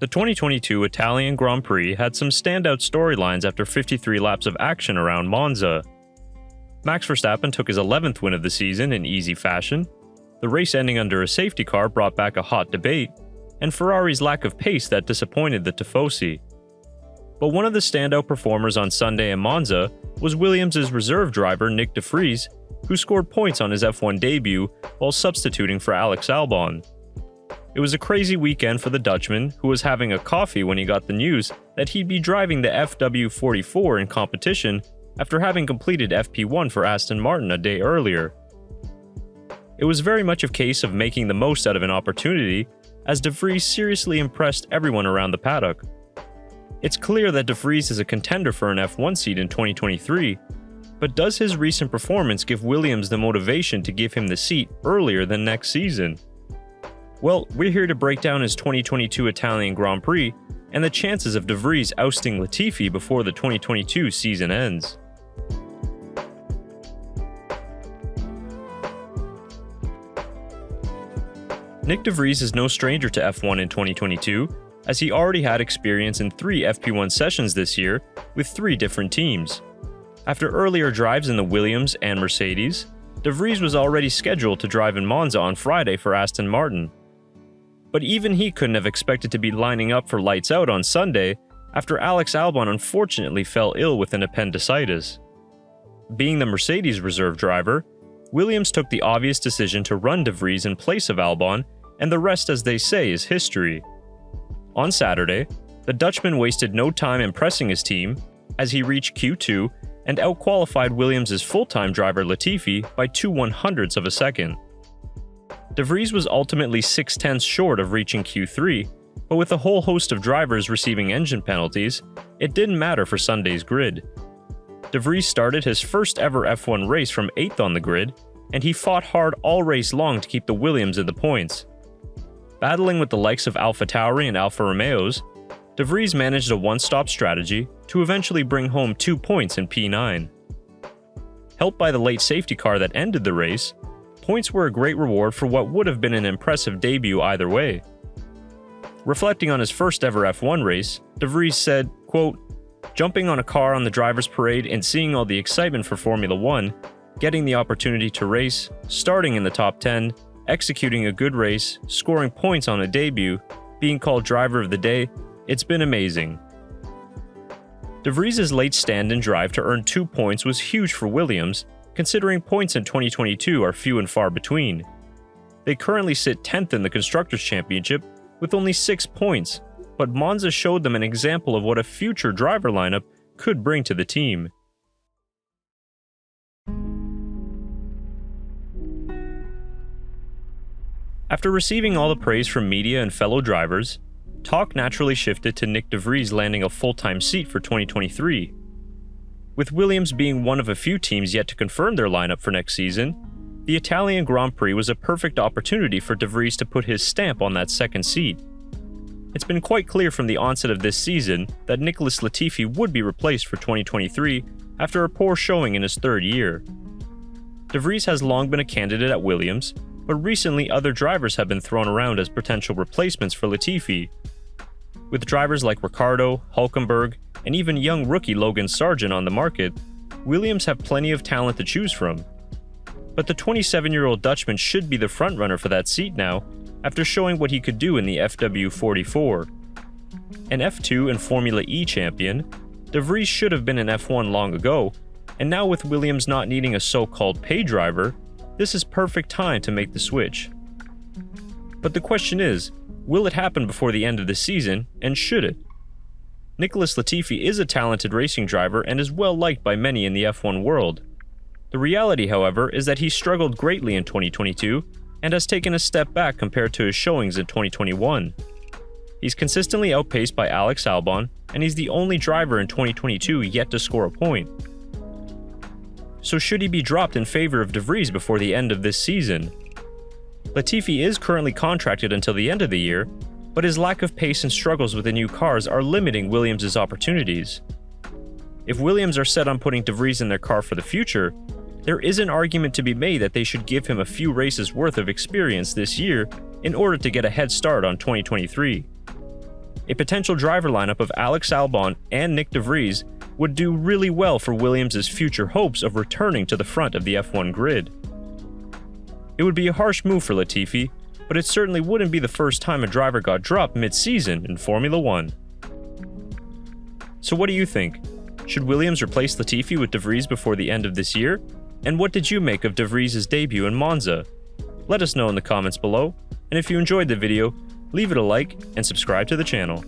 The 2022 Italian Grand Prix had some standout storylines after 53 laps of action around Monza. Max Verstappen took his 11th win of the season in easy fashion, the race ending under a safety car brought back a hot debate, and Ferrari's lack of pace that disappointed the Tifosi. But one of the standout performers on Sunday in Monza was Williams' reserve driver Nyck de Vries, who scored points on his F1 debut while substituting for Alex Albon. It was a crazy weekend for the Dutchman, who was having a coffee when he got the news that he'd be driving the FW44 in competition after having completed FP1 for Aston Martin a day earlier. It was very much a case of making the most out of an opportunity, as de Vries seriously impressed everyone around the paddock. It's clear that de Vries is a contender for an F1 seat in 2023, but does his recent performance give Williams the motivation to give him the seat earlier than next season? Well, we're here to break down his 2022 Italian Grand Prix and the chances of de Vries ousting Latifi before the 2022 season ends. Nyck de Vries is no stranger to F1 in 2022, as he already had experience in 3 FP1 sessions this year with 3 different teams. After earlier drives in the Williams and Mercedes, de Vries was already scheduled to drive in Monza on Friday for Aston Martin. But even he couldn't have expected to be lining up for lights out on Sunday after Alex Albon unfortunately fell ill with an appendicitis. Being the Mercedes reserve driver, Williams took the obvious decision to run de Vries in place of Albon, and the rest, as they say, is history. On Saturday, the Dutchman wasted no time impressing his team as he reached Q2 and outqualified Williams' full-time driver Latifi by 2/100ths of a second. De Vries was ultimately 6/10ths short of reaching Q3, but with a whole host of drivers receiving engine penalties, it didn't matter for Sunday's grid. De Vries started his first ever F1 race from 8th on the grid, and he fought hard all race long to keep the Williams in the points. Battling with the likes of AlphaTauri and Alfa Romeos, de Vries managed a one-stop strategy to eventually bring home 2 points in P9. Helped by the late safety car that ended the race, points were a great reward for what would have been an impressive debut either way. Reflecting on his first ever F1 race, de Vries said, quote, "Jumping on a car on the driver's parade and seeing all the excitement for Formula 1, getting the opportunity to race, starting in the top 10, executing a good race, scoring points on a debut, being called driver of the day, it's been amazing." De Vries' late stand-in drive to earn 2 points was huge for Williams, considering points in 2022 are few and far between. They currently sit 10th in the Constructors' Championship with only 6 points, but Monza showed them an example of what a future driver lineup could bring to the team. After receiving all the praise from media and fellow drivers, talk naturally shifted to Nyck de Vries landing a full-time seat for 2023. With Williams being one of a few teams yet to confirm their lineup for next season, the Italian Grand Prix was a perfect opportunity for de Vries to put his stamp on that second seat. It's been quite clear from the onset of this season that Nicholas Latifi would be replaced for 2023 after a poor showing in his 3rd year. De Vries has long been a candidate at Williams, but recently other drivers have been thrown around as potential replacements for Latifi. With drivers like Ricciardo, Hülkenberg, and even young rookie Logan Sargent on the market, Williams have plenty of talent to choose from. But the 27-year-old Dutchman should be the frontrunner for that seat now, after showing what he could do in the FW44. An F2 and Formula E champion, de Vries should have been in F1 long ago, and now with Williams not needing a so-called pay driver, this is perfect time to make the switch. But the question is, will it happen before the end of the season, and should it? Nicholas Latifi is a talented racing driver and is well liked by many in the F1 world. The reality, however, is that he struggled greatly in 2022 and has taken a step back compared to his showings in 2021. He's consistently outpaced by Alex Albon, and he's the only driver in 2022 yet to score a point. So should he be dropped in favor of de Vries before the end of this season? Latifi is currently contracted until the end of the year, but his lack of pace and struggles with the new cars are limiting Williams' opportunities. If Williams are set on putting de Vries in their car for the future, there is an argument to be made that they should give him a few races worth of experience this year in order to get a head start on 2023. A potential driver lineup of Alex Albon and Nyck de Vries would do really well for Williams' future hopes of returning to the front of the F1 grid. It would be a harsh move for Latifi, but it certainly wouldn't be the first time a driver got dropped mid-season in Formula 1. So what do you think? Should Williams replace Latifi with de Vries before the end of this year? And what did you make of de Vries' debut in Monza? Let us know in the comments below, and if you enjoyed the video, leave it a like and subscribe to the channel.